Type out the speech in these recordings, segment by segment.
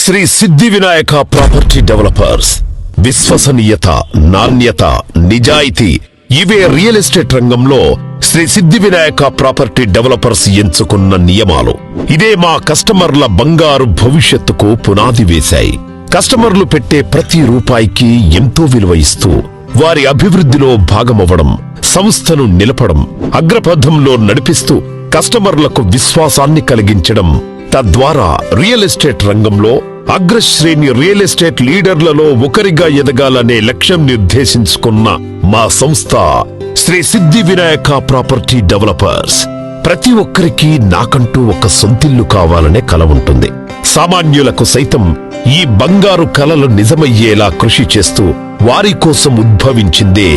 శ్రీ సిద్ధి Vinayaka property developers. విశ్వసనీయత, నాణ్యత, నిజాయితీ ఇవే రియల్ ఎస్టేట్ రంగంలో శ్రీ సిద్ధి వినాయక ప్రాపర్టీ డెవలపర్స్ ఎంచుకున్న నియమాలు. ఇదే మా కస్టమర్ల బంగారు భవిష్యత్తుకు పునాది వేశాయి. కస్టమర్లు పెట్టే ప్రతి రూపాయికి ఎంతో విలువ ఇస్తూ వారి అభివృద్ధిలో భాగమవ్వడం, సంస్థను నిలపడం, అగ్రపథంలో నడిపిస్తూ కస్టమర్లకు విశ్వాసాన్ని కలిగించడం, తద్వారా రియల్ ఎస్టేట్ రంగంలో అగ్రశ్రేణి రియల్ ఎస్టేట్ లీడర్లలో ఒకరిగా ఎదగాలనే లక్ష్యం నిర్దేశించుకున్న మా సంస్థ శ్రీ సిద్ధి వినాయక ప్రాపర్టీ డెవలపర్స్. ప్రతి ఒక్కరికి నాకంటూ ఒక సొంతిల్లు కావాలనే కల ఉంటుంది. సామాన్యులకు సైతం ఈ బంగారు కలలు నిజమయ్యేలా కృషి చేస్తూ వారి కోసం ఉద్భవించిందే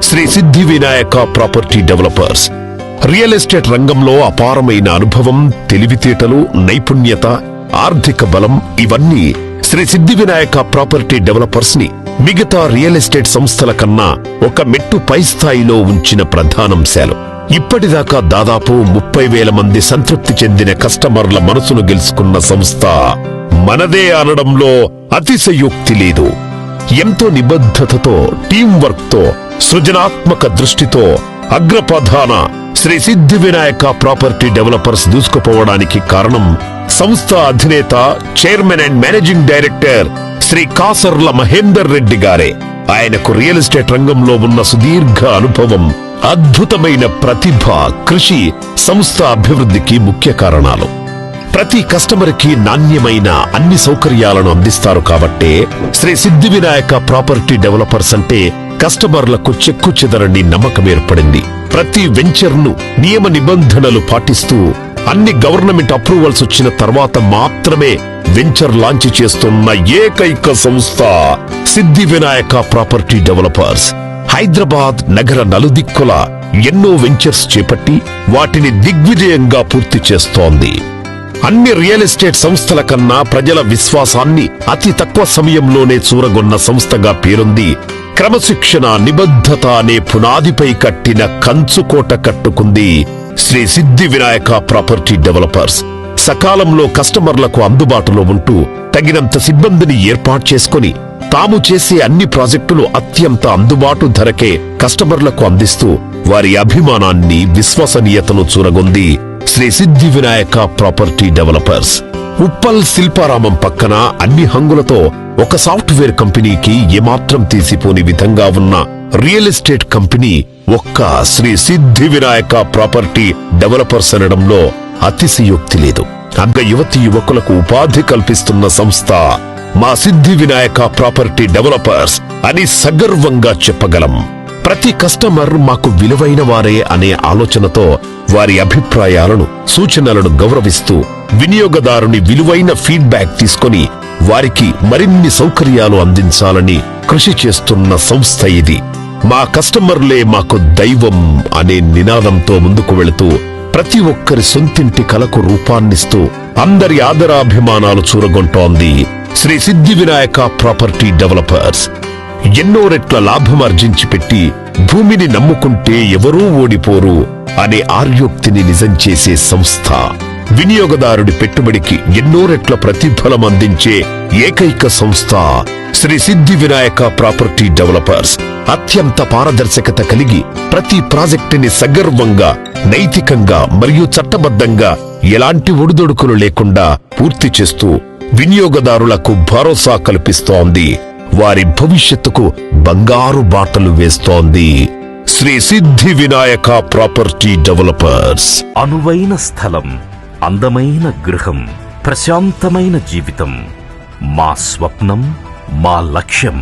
శ్రీ సిద్ధి Vinayaka property developers. Real estate రంగంలో అపారమైన అనుభవం, తెలివితేటలు, నైపుణ్యత, ఆర్థిక బలం ఇవన్నీ శ్రీ సిద్ధి వినాయక ప్రాపర్టీ డెవలపర్స్ ని మిగతా రియల్ ఎస్టేట్ సంస్థల కన్నా ఒక మెట్టు పై స్థాయిలో ఉంచిన ప్రధానాంశాలు. ఇప్పటిదాకా దాదాపు 30,000 మంది సంతృప్తి చెందిన కస్టమర్ల మనసును గెలుచుకున్న సంస్థ మనదే అనడంలో అతిశయోక్తి లేదు. ఎంతో నిబద్ధతతో, టీం వర్క్ తో, సృజనాత్మక దృష్టితో అగ్రపథాన శ్రీ సిద్ధి వినాయక ప్రాపర్టీ డెవలపర్స్ దూసుకుపోవడానికి కారణం సంస్థ అధినేత, chairman and managing director Shri Kasarla Mahender Reddy గారే. ఆయనకు రియల్ ఎస్టేట్ రంగంలో ఉన్న సుదీర్ఘ అనుభవం, అద్భుతమైన ప్రతిభ, కృషి సంస్థ అభివృద్ధికి ముఖ్య కారణాలు. ప్రతి కస్టమర్కి నాణ్యమైన అన్ని సౌకర్యాలను అందిస్తారు కాబట్టే శ్రీ సిద్ధి వినాయక ప్రాపర్టీ డెవలపర్స్ అంటే కస్టమర్లకు చెక్కు చెదరని నమ్మకం ఏర్పడింది. ప్రతి వెంచర్ ను నియమ నిబంధనలు పాటిస్తూ అన్ని గవర్నమెంట్ అప్రూవల్స్ వచ్చిన తర్వాత మాత్రమే వెంచర్ లాంచ్ చేస్తున్న ఏకైక సంస్థ సిద్ధి వినాయక ప్రాపర్టీ డెవలపర్స్. హైదరాబాద్ నగర నలుదిక్కుల ఎన్నో వెంచర్స్ చేపట్టి వాటిని దిగ్విజయంగా పూర్తి చేస్తోంది. అన్ని రియల్ ఎస్టేట్ సంస్థల కన్నా ప్రజల విశ్వాసాన్ని అతి తక్కువ సమయంలోనే చూరగొన్న సంస్థగా పేరుంది. క్రమశిక్షణ, నిబద్ధత అనే పునాదిపై కట్టిన కంచుకోట కట్టుకుంది శ్రీ సిద్ధి వినాయక ప్రాపర్టీ డెవలపర్స్. సకాలంలో కస్టమర్లకు అందుబాటులో ఉంటూ తగినంత సిబ్బందిని ఏర్పాటు చేసుకుని తాము చేసే అన్ని ప్రాజెక్టులు అత్యంత అందుబాటు ధరకే కస్టమర్లకు అందిస్తూ వారి అభిమానాన్ని, విశ్వసనీయతను చూరగొంది శ్రీ సిద్ధి వినాయక ప్రాపర్టీ డెవలపర్స్. ఉప్పల్ శిల్పారామం పక్కన అన్ని హంగులతో ఒక సాఫ్ట్వేర్ కంపెనీకి ఏమాత్రం తీసిపోని విధంగా ఉన్న రియల్ ఎస్టేట్ కంపెనీ ఒక్క శ్రీ సిద్ధి వినాయక ప్రాపర్టీ డెవలపర్స్ అనడంలో అతిశయోక్తి లేదు. అంత యువతీ యువకులకు ఉపాధి కల్పిస్తున్న సంస్థ మా సిద్ధి వినాయక ప్రాపర్టీ డెవలపర్స్ అని సగర్వంగా చెప్పగలం. ప్రతి కస్టమర్ మాకు విలువైన వారే అనే ఆలోచనతో వారి అభిప్రాయాలను, సూచనలను గౌరవిస్తూ వినియోగదారుని విలువైన ఫీడ్బ్యాక్ తీసుకొని వారికి మరిన్ని సౌకర్యాలు అందించాలని కృషి చేస్తున్న సంస్థ ఇది. మా కస్టమర్లే మాకు దైవం అనే నినాదంతో ముందుకు వెళుతూ ప్రతి ఒక్కరి సొంతింటి కలకు రూపాన్నిస్తూ అందరి ఆదరాభిమానాలు చూరగొంటోంది శ్రీ సిద్ధి వినాయక ప్రాపర్టీ డెవలపర్స్. ఎన్నో రెట్ల లాభమార్జించి పెట్టి భూమిని నమ్ముకుంటే ఎవరూ ఓడిపోరు అనే ఆర్యోక్తిని నిజం చేసే సంస్థ. వినియోగదారుడి పెట్టుబడికి ఎన్నో రెట్ల ప్రతిఫలం అందించే ఏకైక సంస్థ శ్రీ సిద్ధి వినాయక ప్రాపర్టీ డెవలపర్స్. అత్యంత పారదర్శకత కలిగి ప్రతి ప్రాజెక్టుని సగర్వంగా, నైతికంగా మరియు చట్టబద్ధంగా ఎలాంటి ఒడిదొడుకులు లేకుండా పూర్తి చేస్తూ వినియోగదారులకు భరోసా కల్పిస్తోంది. వారి భవిష్యత్తుకు బంగారు బాటలు వేస్తోంది శ్రీ సిద్ధి వినాయక ప్రాపర్టీ డెవలపర్స్. అనువైన స్థలం, అందమైన గృహం, ప్రశాంతమైన జీవితం మా స్వప్నం, మా లక్ష్యం.